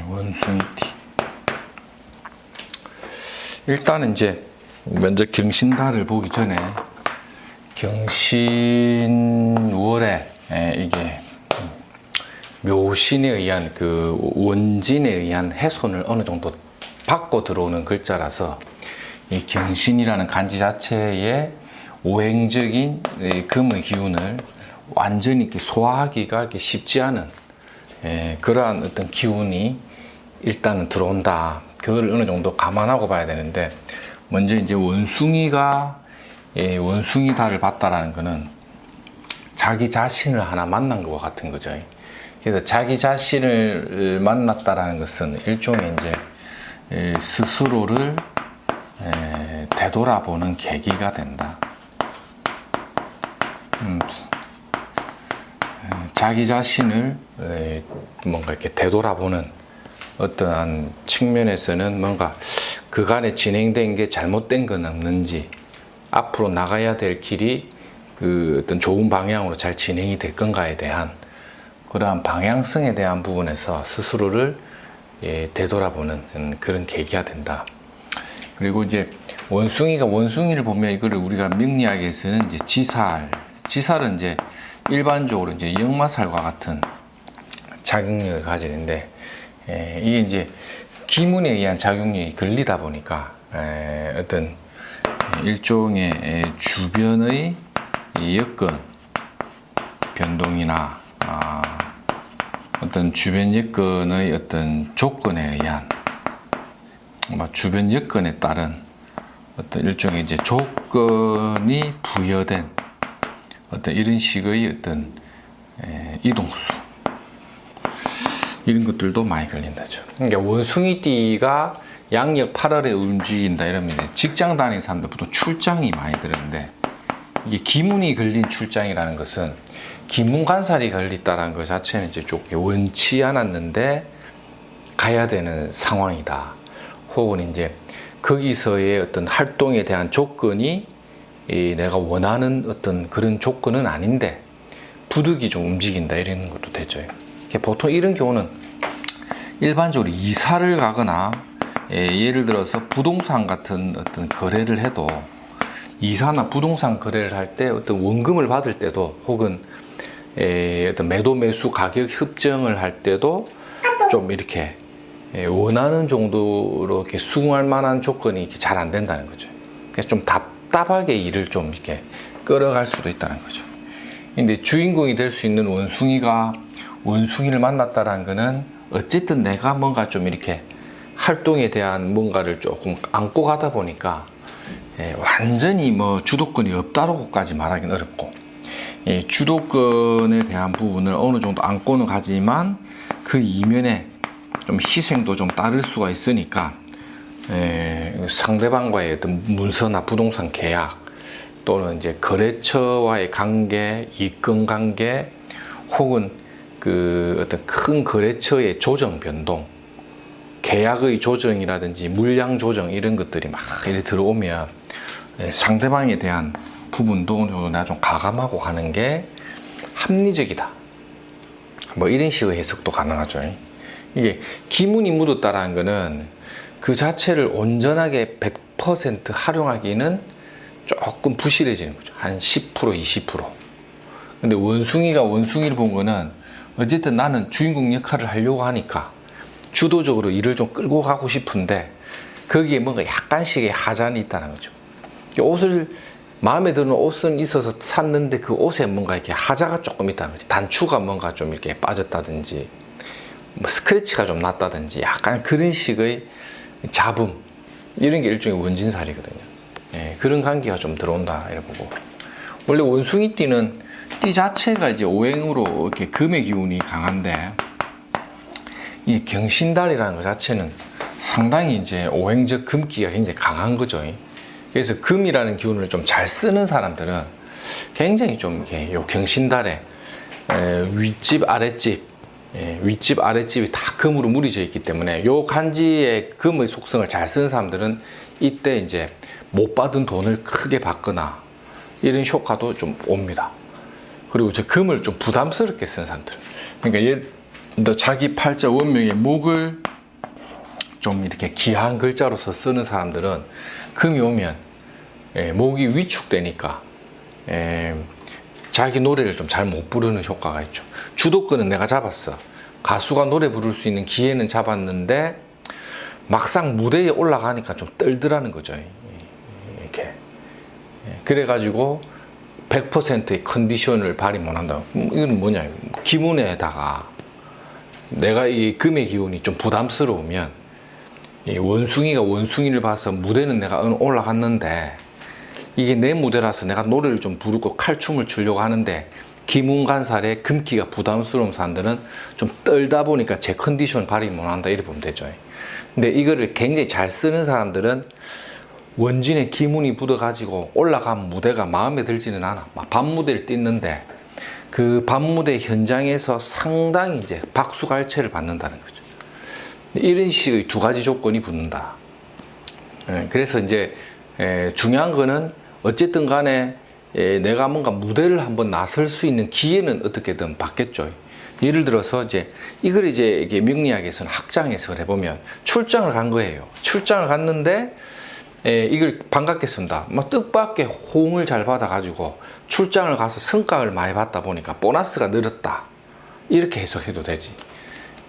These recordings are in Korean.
원숭이띠. 일단은 이제 먼저 경신달을 보기 전에 경신월에 이게 묘신에 의한 그 원진에 의한 해손을 어느 정도 받고 들어오는 글자라서 이 경신이라는 간지 자체의 오행적인 금의 기운을 완전히 이렇게 소화하기가 이렇게 쉽지 않은 그러한 어떤 기운이 일단은 들어온다. 그걸 어느 정도 감안하고 봐야 되는데, 먼저 이제 원숭이가 원숭이달을 봤다라는 거는 자기 자신을 하나 만난 것과 같은 거죠. 그래서 자기 자신을 만났다라는 것은 일종의 이제 스스로를 되돌아보는 계기가 된다. 자기 자신을 뭔가 이렇게 되돌아보는 어떠한 측면에서는 뭔가 그간에 진행된 게 잘못된 건 없는지, 앞으로 나가야 될 길이 그 어떤 좋은 방향으로 잘 진행이 될 건가에 대한 그러한 방향성에 대한 부분에서 스스로를 되돌아보는 그런 계기가 된다. 그리고 이제 원숭이가 원숭이를 보면 이거를 우리가 명리학에서는 이제 지살은 이제 일반적으로 이제 역마살과 같은 작용력을 가지는데, 이게 이제 기문에 의한 작용력이 걸리다 보니까 어떤 일종의 주변의 여건 변동이나 어떤 주변 여건의 어떤 조건에 의한 주변 여건에 따른 어떤 일종의 이제 조건이 부여된 어떤 이런 식의 어떤 이동수, 이런 것들도 많이 걸린다죠. 그러니까 원숭이띠가 양력 8월에 움직인다 이러면 직장 다니는 사람들 보통 출장이 많이 들었는데, 이게 기문이 걸린 출장이라는 것은 기문간살이 걸렸다는 것 자체는 이제 좀 원치 않았는데 가야 되는 상황이다. 혹은 이제 거기서의 어떤 활동에 대한 조건이 내가 원하는 어떤 그런 조건은 아닌데 부득이 좀 움직인다 이런 것도 되죠. 보통 이런 경우는 일반적으로 이사를 가거나 예를 들어서 부동산 같은 어떤 거래를 해도, 이사나 부동산 거래를 할 때 어떤 원금을 받을 때도, 혹은 어떤 매도 매수 가격 협정을 할 때도 좀 이렇게 원하는 정도로 이렇게 수긍할 만한 조건이 이렇게 잘 안 된다는 거죠. 그래서 좀 답답하게 일을 좀 이렇게 끌어갈 수도 있다는 거죠. 근데 주인공이 될 수 있는 원숭이가 원숭이를 만났다는 거는 어쨌든 내가 뭔가 좀 이렇게 활동에 대한 뭔가를 조금 안고 가다 보니까 완전히 뭐 주도권이 없다고까지 말하기는 어렵고, 주도권에 대한 부분을 어느 정도 안고는 가지만 그 이면에 좀 희생도 좀 따를 수가 있으니까 상대방과의 어떤 문서나 부동산 계약, 또는 이제 거래처와의 관계, 이권 관계, 혹은 그 어떤 큰 거래처의 조정 변동, 계약의 조정이라든지 물량 조정, 이런 것들이 막 이렇게 들어오면 상대방에 대한 부분도 어느 정도 내가 좀 가감하고 가는 게 합리적이다. 뭐 이런 식의 해석도 가능하죠. 이게 기문이 묻었다라는 거는 그 자체를 온전하게 100% 활용하기는 조금 부실해지는 거죠. 한 10%, 20%. 근데 원숭이가 원숭이를 본 거는 어쨌든 나는 주인공 역할을 하려고 하니까 주도적으로 일을 좀 끌고 가고 싶은데 거기에 뭔가 약간씩의 하자는 있다는 거죠. 옷을, 마음에 드는 옷은 있어서 샀는데 그 옷에 뭔가 이렇게 하자가 조금 있다는 거지. 단추가 뭔가 좀 이렇게 빠졌다든지, 뭐 스크래치가 좀 났다든지, 약간 그런 식의 잡음, 이런 게 일종의 원진살이거든요. 그런 관계가 좀 들어온다 이래 보고, 원래 원숭이띠는 띠 자체가 이제 오행으로 이렇게 금의 기운이 강한데, 이 경신달이라는 것 자체는 상당히 이제 오행적 금기가 굉장히 강한 거죠. 그래서 금이라는 기운을 좀 잘 쓰는 사람들은 굉장히 좀 이렇게 요 경신달에 윗집 아랫집, 윗집 아랫집이 다 금으로 무리져 있기 때문에 요 간지의 금의 속성을 잘 쓰는 사람들은 이때 이제 못 받은 돈을 크게 받거나 이런 효과도 좀 옵니다. 그리고 저 금을 좀 부담스럽게 쓰는 사람들, 그러니까 또 자기 팔자 원명의 목을 좀 이렇게 귀한 글자로서 쓰는 사람들은 금이 오면 목이 위축되니까 자기 노래를 좀 잘 못 부르는 효과가 있죠. 주도권은 내가 잡았어. 가수가 노래 부를 수 있는 기회는 잡았는데 막상 무대에 올라가니까 좀 떨더라는 거죠. 이렇게. 그래가지고 100%의 컨디션을 발휘 못한다. 이건 뭐냐? 기분에다가 내가 이 금의 기운이 좀 부담스러우면 이 원숭이가 원숭이를 봐서 무대는 내가 올라갔는데 이게 내 무대라서 내가 노래를 좀 부르고 칼춤을 추려고 하는데 기문간살에 금기가 부담스러운 사람들은 좀 떨다 보니까 제 컨디션 발휘 못한다 이렇게 보면 되죠. 근데 이거를 굉장히 잘 쓰는 사람들은 원진의 기문이 붙어가지고 올라간 무대가 마음에 들지는 않아. 막 밤무대를 뛰는데 그 밤무대 현장에서 상당히 이제 박수갈채를 받는다는 거죠. 이런 식의 두 가지 조건이 붙는다. 그래서 이제 중요한 거는 어쨌든 간에 내가 뭔가 무대를 한번 나설 수 있는 기회는 어떻게든 받겠죠. 예를 들어서 이걸 이게 명리학에서는 학장 해석을 해보면 출장을 간 거예요. 출장을 갔는데 이걸 반갑게 쓴다. 막 뜻밖의 호응을 잘 받아가지고 출장을 가서 성과를 많이 받다 보니까 보너스가 늘었다. 이렇게 해석해도 되지.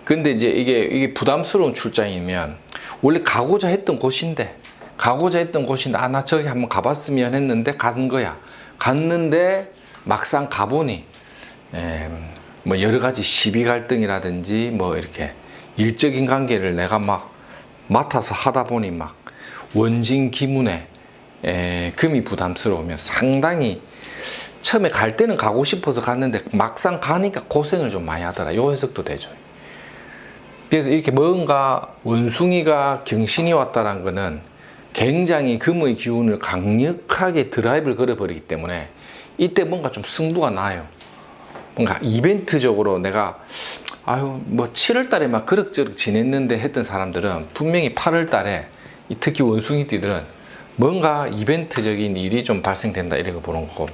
근데 이게 부담스러운 출장이면 원래 가고자 했던 곳인데 나 저기 한번 가봤으면 했는데 간 거야. 갔는데 막상 가보니 뭐 여러 가지 시비 갈등이라든지 뭐 이렇게 일적인 관계를 내가 막 맡아서 하다 보니 막 원진 기문에 금이 부담스러우면 상당히 처음에 갈 때는 가고 싶어서 갔는데 막상 가니까 고생을 좀 많이 하더라. 요 해석도 되죠. 그래서 이렇게 뭔가 원숭이가 경신이 왔다는 거는 굉장히 금의 기운을 강력하게 드라이브를 걸어버리기 때문에 이때 뭔가 좀 승부가 나요. 뭔가 이벤트적으로 내가 뭐 7월 달에 막 그럭저럭 지냈는데 했던 사람들은 분명히 8월 달에 특히 원숭이띠들은 뭔가 이벤트적인 일이 좀 발생된다 이렇게 보는 거고,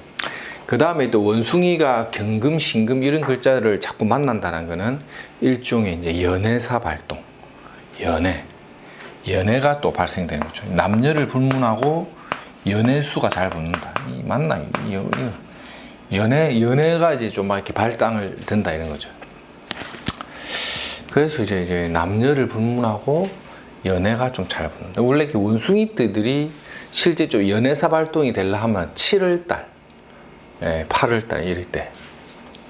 그 다음에 또 원숭이가 경금, 신금 이런 글자를 자꾸 만난다는 거는 일종의 이제 연애사 발동, 연애가 또 발생되는 거죠. 남녀를 불문하고 연애수가 잘 붙는다. 맞나? 연애가 이제 좀 막 이렇게 발당을 된다 이런 거죠. 그래서 이제 남녀를 불문하고 연애가 좀 잘 붙는다. 원래 원숭이띠들이 실제 좀 연애사 발동이 되려 하면 7월달, 8월달 이럴 때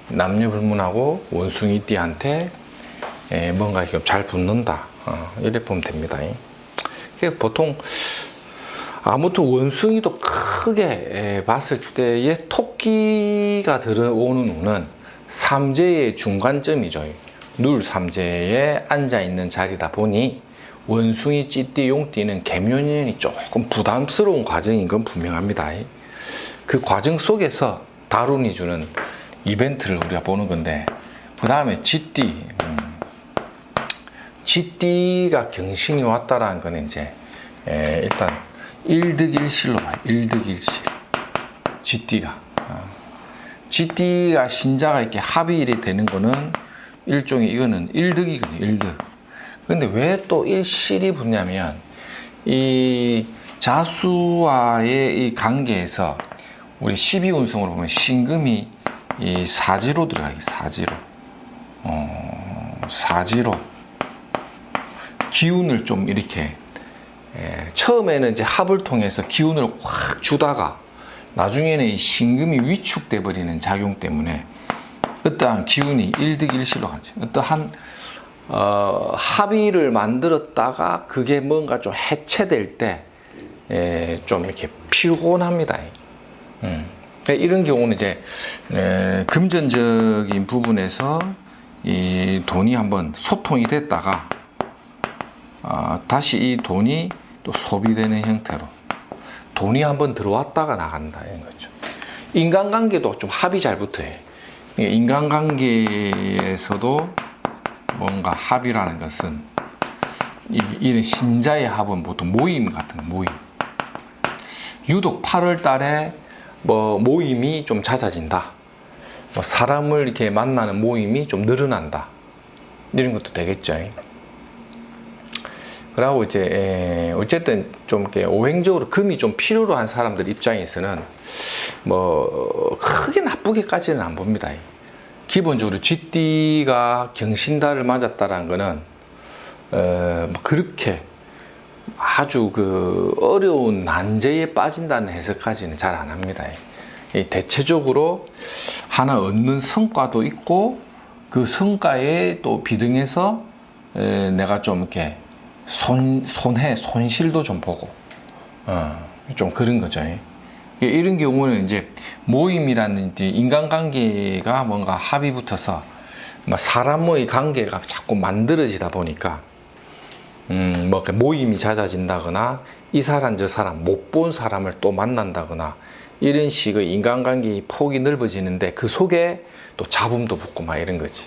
남녀 불문하고 원숭이띠한테 뭔가 잘 붙는다. 이래 보면 됩니다. 보통 아무튼 원숭이도 크게 봤을 때의 토끼가 들어오는 우는 삼재의 중간점이죠. 눌 삼재에 앉아있는 자리다 보니 원숭이, 찌띠, 용띠는 계묘년이 조금 부담스러운 과정인 건 분명합니다. 그 과정 속에서 다룬이 주는 이벤트를 우리가 보는 건데, 그 다음에 쥐띠가 경신이 왔다라는 거는 일단 일득일실로 봐요. 일득일실. 쥐띠가 신자가 이렇게 합의일이 되는 거는 일종의 이거는 일득이거든요. 일득. 근데 왜 또 일실이 붙냐면 이 자수와의 이 관계에서 우리 12운성으로 보면 신금이 이 사지로 들어가요. 사지로 기운을 좀 이렇게 처음에는 합을 통해서 기운을 확 주다가 나중에는 이 신금이 위축돼 버리는 작용 때문에 어떠한 기운이 일득일실로 가죠. 어떠한 합의를 만들었다가 그게 뭔가 좀 해체될 때 좀 이렇게 피곤합니다. 이런 경우는 금전적인 부분에서 이 돈이 한번 소통이 됐다가 다시 이 돈이 또 소비되는 형태로 돈이 한번 들어왔다가 나간다 이런 거죠. 인간관계도 좀 합이 잘 붙어요. 인간관계에서도 뭔가 합이라는 것은 이런 신자의 합은 보통 모임 같은 모임. 유독 8월 달에 뭐 모임이 좀 잦아진다. 뭐 사람을 이렇게 만나는 모임이 좀 늘어난다. 이런 것도 되겠죠. 그러고 이제 어쨌든 좀 이렇게 오행적으로 금이 좀 필요로 한 사람들 입장에서는 뭐 크게 나쁘게까지는 안 봅니다. 기본적으로 쥐띠가 경신달을 맞았다라는 거는 뭐 그렇게 아주 그 어려운 난제에 빠진다는 해석까지는 잘 안 합니다. 대체적으로 하나 얻는 성과도 있고 그 성과에 또 비등해서 내가 좀 이렇게 손실도 좀 보고 좀 그런 거죠. 이런 경우는 이제 모임이라든지 인간관계가 뭔가 합이 붙어서 사람의 관계가 자꾸 만들어지다 보니까 뭐 모임이 잦아진다거나 이 사람 저 사람 못 본 사람을 또 만난다거나 이런 식의 인간관계의 폭이 넓어지는데 그 속에 또 잡음도 붙고 막 이런 거지.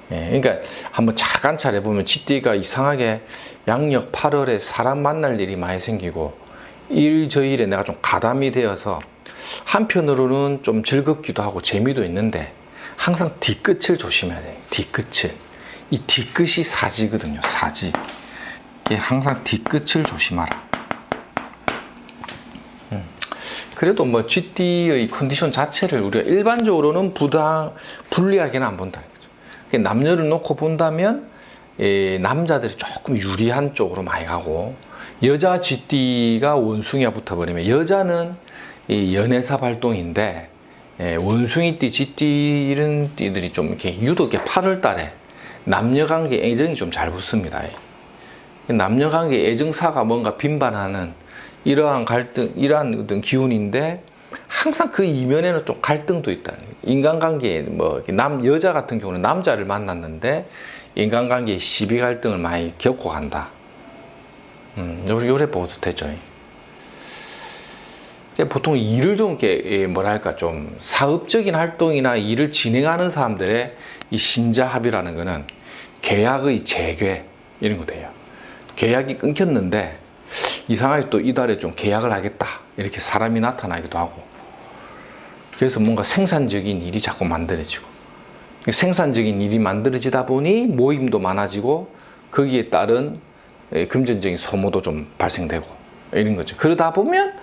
그러니까 한번 잘 관찰해 보면 쥐띠가 이상하게 양력 8월에 사람 만날 일이 많이 생기고 일 저 일에 내가 좀 가담이 되어서 한편으로는 좀 즐겁기도 하고 재미도 있는데 항상 뒤끝을 조심해야 돼. 뒤끝을. 이 뒤끝이 사지거든요. 사지. 항상 뒤끝을 조심하라. 그래도 뭐 쥐띠의 컨디션 자체를 우리가 일반적으로는 불리하게는 안 본다. 남녀를 놓고 본다면 남자들이 조금 유리한 쪽으로 많이 가고 여자 쥐띠가 원숭이가 붙어버리면 여자는 연애사 발동인데 원숭이띠, 쥐띠 이런 띠들이 좀 이렇게 유독 8월 달에 남녀관계 애정이 좀 잘 붙습니다. 남녀관계 애정사가 뭔가 빈반하는 이러한 갈등, 이러한 어떤 기운인데 항상 그 이면에는 또 갈등도 있다. 인간관계에 뭐 여자 같은 경우는 남자를 만났는데 인간관계에 시비 갈등을 많이 겪고 간다. 요래 보도 되죠. 보통 일을 좀 이렇게 뭐랄까 좀 사업적인 활동이나 일을 진행하는 사람들의 이 신자합이라는 거는 계약의 재괴 이런 거 돼요. 계약이 끊겼는데 이상하게 또 이달에 좀 계약을 하겠다 이렇게 사람이 나타나기도 하고 그래서 뭔가 생산적인 일이 자꾸 만들어지고 생산적인 일이 만들어지다 보니 모임도 많아지고 거기에 따른 금전적인 소모도 좀 발생되고 이런 거죠. 그러다 보면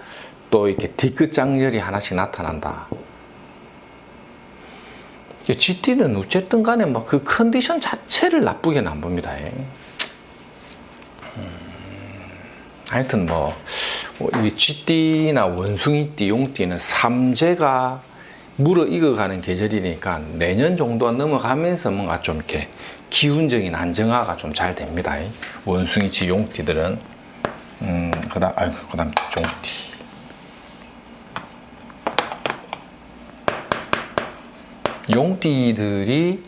또 이렇게 뒤끝 장렬이 하나씩 나타난다. 쥐띠는 어쨌든 간에 뭐 그 컨디션 자체를 나쁘게는 안 봅니다. 하여튼 뭐 이 쥐띠나 원숭이띠, 용띠는 삼재가 물어 익어가는 계절이니까 내년 정도 넘어가면서 뭔가 좀 이렇게 기운적인 안정화가 좀 잘 됩니다. 원숭이, 쥐, 용띠들은 그다음 종띠. 용띠들이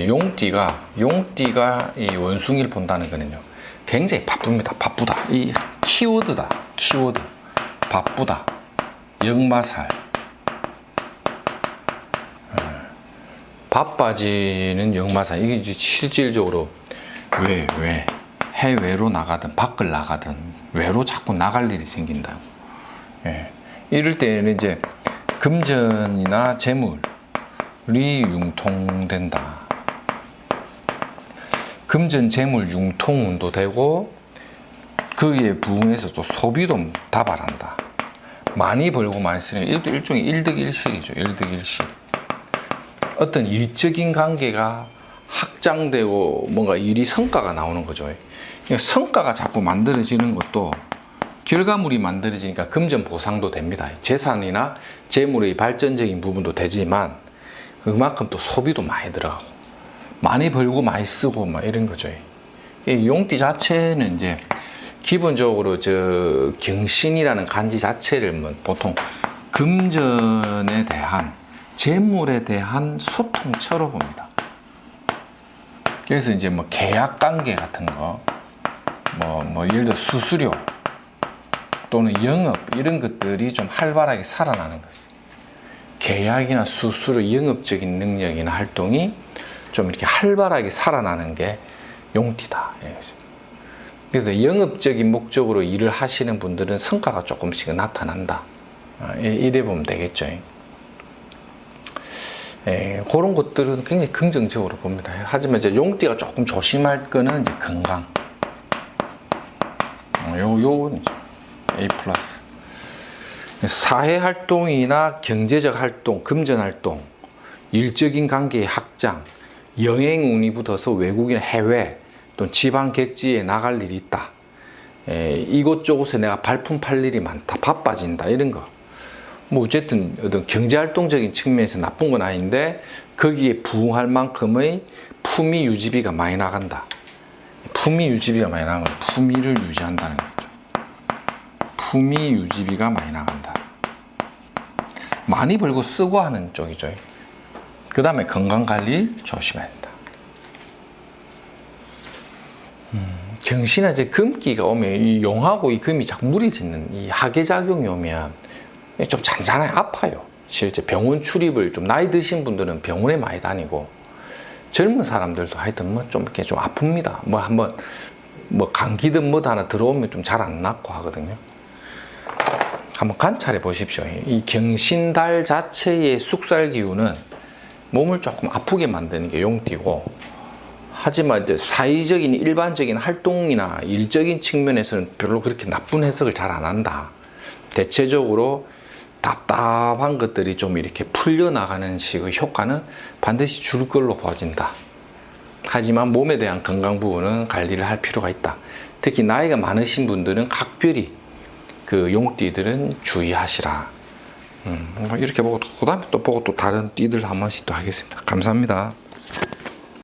용띠가 이 원숭이를 본다는 거는요. 굉장히 바쁩니다. 바쁘다. 이 키워드다. 키워드. 바쁘다. 역마살. 바빠지는 역마살. 이게 이제 실질적으로 해외로 나가든 밖을 나가든 외로 자꾸 나갈 일이 생긴다고. 이럴 때는 이제 금전이나 재물이 융통된다. 금전, 재물, 융통운도 되고 거기에 부응해서 또 소비도 다발한다. 많이 벌고 많이 쓰는 일종의 일득일실이죠. 일득일실. 어떤 일적인 관계가 확장되고 뭔가 일이 성과가 나오는 거죠. 그러니까 성과가 자꾸 만들어지는 것도 결과물이 만들어지니까 금전 보상도 됩니다. 재산이나 재물의 발전적인 부분도 되지만 그만큼 또 소비도 많이 들어가고 많이 벌고 많이 쓰고 막 이런 거죠. 용띠 자체는 이제 기본적으로 저 경신이라는 간지 자체를 뭐 보통 금전에 대한 재물에 대한 소통처로 봅니다. 그래서 이제 뭐 계약 관계 같은 거, 뭐 예를 들어 수수료 또는 영업 이런 것들이 좀 활발하게 살아나는 거죠. 계약이나 수수료, 영업적인 능력이나 활동이 좀 이렇게 활발하게 살아나는 게 용띠다. 그래서 영업적인 목적으로 일을 하시는 분들은 성과가 조금씩 나타난다. 이래 보면 되겠죠. 그런 것들은 굉장히 긍정적으로 봅니다. 하지만 이제 용띠가 조금 조심할 거는 이제 건강. 요건 이제 A 플러스. 사회 활동이나 경제적 활동, 금전 활동, 일적인 관계의 확장, 여행 운이 붙어서 외국이나 해외 또 지방 객지에 나갈 일이 있다. 이곳저곳에 내가 발품 팔 일이 많다. 바빠진다. 이런 거. 뭐 어쨌든 어떤 경제활동적인 측면에서 나쁜 건 아닌데 거기에 부응할 만큼의 품위 유지비가 많이 나간다. 품위 유지비가 많이 나가면 품위를 유지한다는 거죠. 품위 유지비가 많이 나간다. 많이 벌고 쓰고 하는 쪽이죠. 그 다음에 건강관리 조심해야 된다. 경신에 이제 금기가 오면 이 용하고 이 금이 자꾸 물이 짓는 이 하계작용이 오면 좀 잔잔하게 아파요. 실제 병원 출입을 좀 나이 드신 분들은 병원에 많이 다니고 젊은 사람들도 하여튼 뭐 좀 이렇게 좀 아픕니다. 뭐 한번 뭐 감기든 뭐도 하나 들어오면 좀 잘 안 낫고 하거든요. 한번 관찰해 보십시오. 이 경신달 자체의 숙살 기운은 몸을 조금 아프게 만드는 게 용띠고, 하지만 이제 사회적인 일반적인 활동이나 일적인 측면에서는 별로 그렇게 나쁜 해석을 잘 안 한다. 대체적으로 답답한 것들이 좀 이렇게 풀려나가는 식의 효과는 반드시 줄 걸로 보아진다. 하지만 몸에 대한 건강 부분은 관리를 할 필요가 있다. 특히 나이가 많으신 분들은 각별히 그 용띠들은 주의하시라. 이렇게 보고 그 다음에 또 보고 또 다른 띠들 한 번씩 또 하겠습니다. 감사합니다.